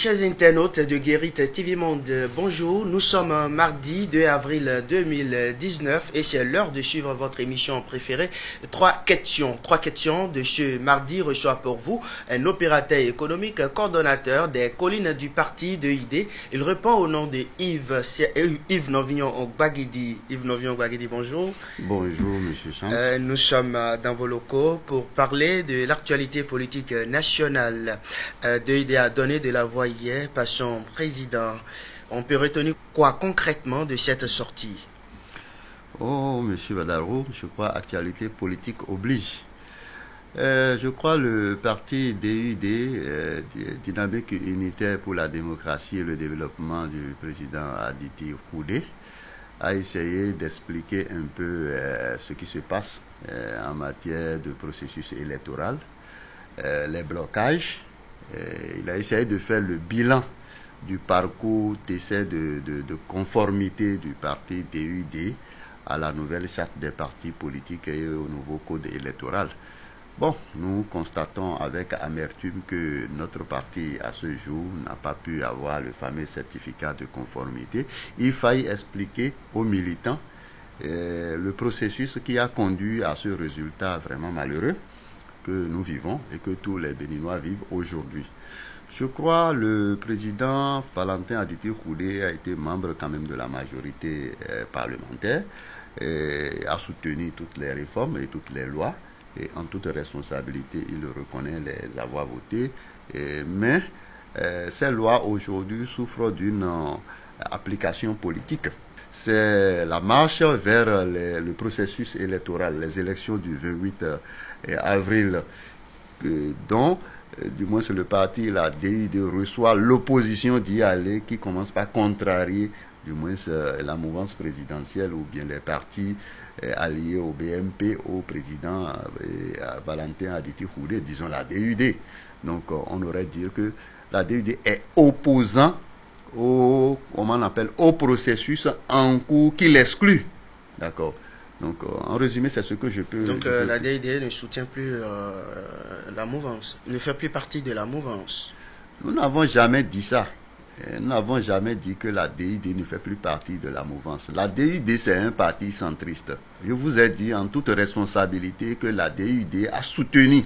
Chers internautes de Guérite TV Monde, bonjour. Nous sommes mardi 2 avril 2019 et c'est l'heure de suivre votre émission préférée. Trois questions de ce mardi reçoit pour vous un opérateur économique, coordonnateur des collines du parti de ID. Il répond au nom de Yves Novignon-Gbagidi. Yves Novignon-Gbagidi, bonjour. Bonjour, monsieur Chance. Nous sommes dans vos locaux pour parler de l'actualité politique nationale. De ID a donné de la voix hier par son président. On peut retenir quoi concrètement de cette sortie? Oh, monsieur Badaro, je crois actualité politique oblige. Je crois le parti DUD, Dynamique Unitaire pour la démocratie et le développement du président Aditi Khoudé, a essayé d'expliquer un peu ce qui se passe en matière de processus électoral, les blocages. Il a essayé de faire le bilan du parcours d'essai de conformité du parti DUD à la nouvelle charte des partis politiques et au nouveau code électoral. Bon, nous constatons avec amertume que notre parti à ce jour n'a pas pu avoir le fameux certificat de conformité. Il faille expliquer aux militants le processus qui a conduit à ce résultat vraiment malheureux que nous vivons et que tous les Béninois vivent aujourd'hui. Je crois le président Valentin Aditi Khoudé a été membre quand même de la majorité parlementaire et a soutenu toutes les réformes et toutes les lois et en toute responsabilité il reconnaît les avoir votées, mais ces lois aujourd'hui souffrent d'une application politique. C'est la marche vers le processus électoral, les élections du 28 avril, dont, du moins c'est le parti, la DUD, reçoit l'opposition d'y aller, qui commence par contrarier, du moins la mouvance présidentielle ou bien les partis alliés au BMP, au président Valentin Aditi Khoudé, disons la DUD. Donc on aurait dit que la DUD est opposant au processus en cours qui l'exclut. D'accord. Donc, en résumé, c'est ce que je peux... Donc, la DID ne soutient plus la mouvance, ne fait plus partie de la mouvance. Nous n'avons jamais dit ça. Nous n'avons jamais dit que la DID ne fait plus partie de la mouvance. La DID, c'est un parti centriste. Je vous ai dit en toute responsabilité que la DID a soutenu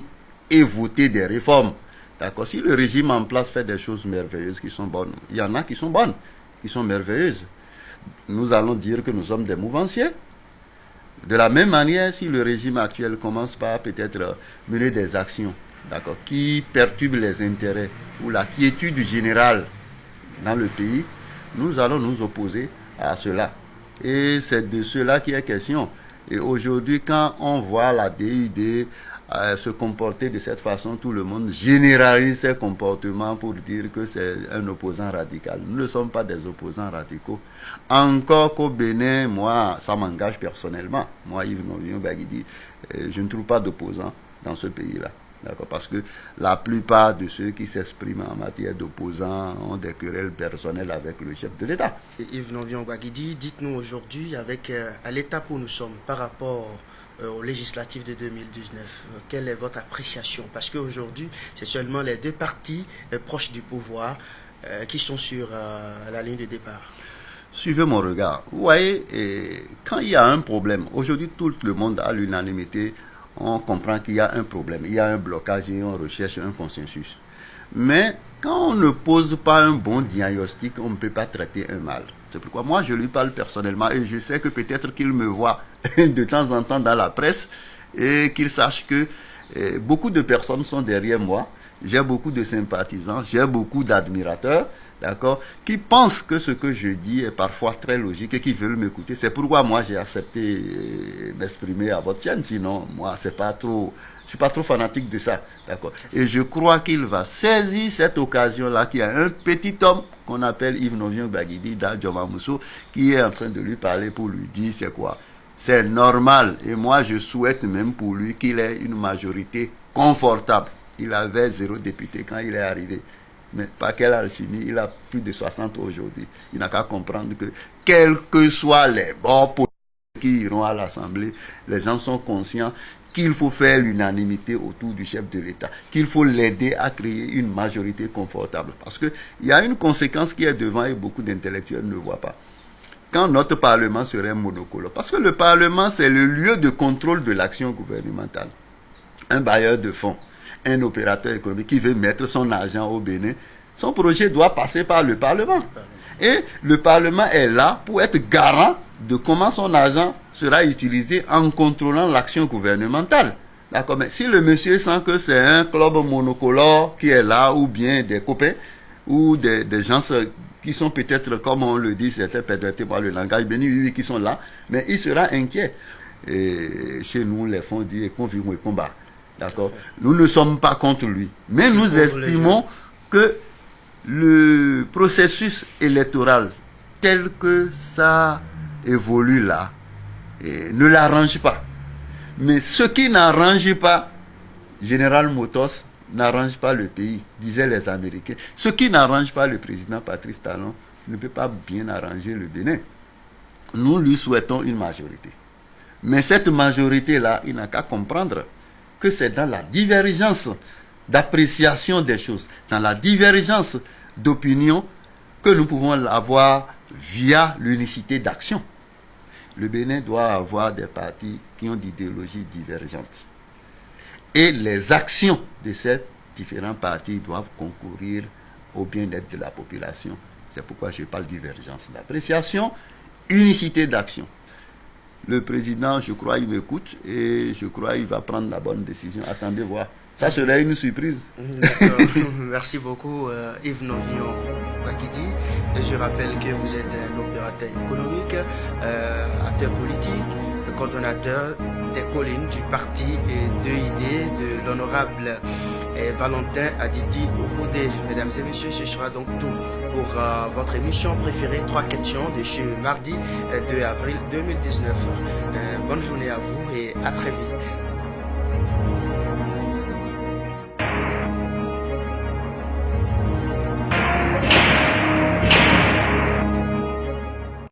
et voté des réformes. D'accord. Si le régime en place fait des choses merveilleuses qui sont bonnes, il y en a qui sont bonnes, qui sont merveilleuses. Nous allons dire que nous sommes des mouvanciers. De la même manière, si le régime actuel commence par peut-être mener des actions, d'accord, qui perturbent les intérêts ou la quiétude générale dans le pays, nous allons nous opposer à cela. Et c'est de cela qu'il est question. Et aujourd'hui, quand on voit la DUD se comporter de cette façon, tout le monde généralise ses comportements pour dire que c'est un opposant radical. Nous ne sommes pas des opposants radicaux. Encore qu'au Bénin, moi, ça m'engage personnellement. Moi, Yves Novignon-Gbagidi, je ne trouve pas d'opposants dans ce pays-là. D'accord, parce que la plupart de ceux qui s'expriment en matière d'opposants ont des querelles personnelles avec le chef de l'État. Yves Novignon-Gbagidi, dites-nous aujourd'hui, à l'étape où nous sommes par rapport aux législatives de 2019, quelle est votre appréciation? Parce qu'aujourd'hui, c'est seulement les deux partis proches du pouvoir qui sont sur la ligne de départ. Suivez mon regard. Vous voyez, quand il y a un problème, aujourd'hui tout le monde à l'unanimité, on comprend qu'il y a un problème, il y a un blocage et on recherche un consensus. Mais quand on ne pose pas un bon diagnostic, on ne peut pas traiter un mal. C'est pourquoi moi je lui parle personnellement et je sais que peut-être qu'il me voit de temps en temps dans la presse et qu'il sache que beaucoup de personnes sont derrière moi. J'ai beaucoup de sympathisants, j'ai beaucoup d'admirateurs, d'accord, qui pensent que ce que je dis est parfois très logique et qui veulent m'écouter. C'est pourquoi moi j'ai accepté m'exprimer à votre chaîne. Sinon, moi, je suis pas trop fanatique de ça, d'accord. Et je crois qu'il va saisir cette occasion-là, qu'il y a un petit homme qu'on appelle Yves Novignon-Gbagidi d'Adjomamousso qui est en train de lui parler pour lui dire c'est quoi. C'est normal. Et moi, je souhaite même pour lui qu'il ait une majorité confortable. Il avait 0 député quand il est arrivé. Mais Pakel Alchimi, il a plus de 60 aujourd'hui. Il n'a qu'à comprendre que, quels que soient les bords politiques qui iront à l'Assemblée, les gens sont conscients qu'il faut faire l'unanimité autour du chef de l'État, qu'il faut l'aider à créer une majorité confortable. Parce qu'il y a une conséquence qui est devant et beaucoup d'intellectuels ne voient pas. Quand notre Parlement serait monocolore, parce que le Parlement c'est le lieu de contrôle de l'action gouvernementale. Un bailleur de fonds, un opérateur économique qui veut mettre son argent au Bénin, son projet doit passer par le Parlement. Et le Parlement est là pour être garant de comment son argent sera utilisé en contrôlant l'action gouvernementale. D'accord, mais si le monsieur sent que c'est un club monocolore qui est là, ou bien des copains, ou des gens qui sont peut-être, comme on le dit, c'était perverti par le langage béni, qui sont là, mais il sera inquiet. Et chez nous, les fonds disent qu'on vit et combat. D'accord. Nous ne sommes pas contre lui, mais nous estimons que le processus électoral tel que ça évolue là ne l'arrange pas. Mais ce qui n'arrange pas General Motors n'arrange pas le pays, disaient les Américains. Ce qui n'arrange pas le président Patrice Talon ne peut pas bien arranger le Bénin. Nous lui souhaitons une majorité. Mais cette majorité-là, il n'a qu'à comprendre que c'est dans la divergence d'appréciation des choses, dans la divergence d'opinion que nous pouvons l'avoir via l'unicité d'action. Le Bénin doit avoir des partis qui ont d'idéologies divergentes. Et les actions de ces différents partis doivent concourir au bien-être de la population. C'est pourquoi je parle de divergence d'appréciation, unicité d'action. Le président, je crois, il m'écoute et je crois qu'il va prendre la bonne décision. Attendez voir. Ça serait une surprise. Merci beaucoup, Yves Novion Bakidi. Je rappelle que vous êtes un opérateur économique, acteur politique, coordonnateur des collines du parti d'EID de l'honorable Valentin Adidi Oudé. Mesdames et messieurs, ce sera donc tout pour votre émission préférée 3 questions de ce mardi 2 avril 2019. Bonne journée à vous et à très vite.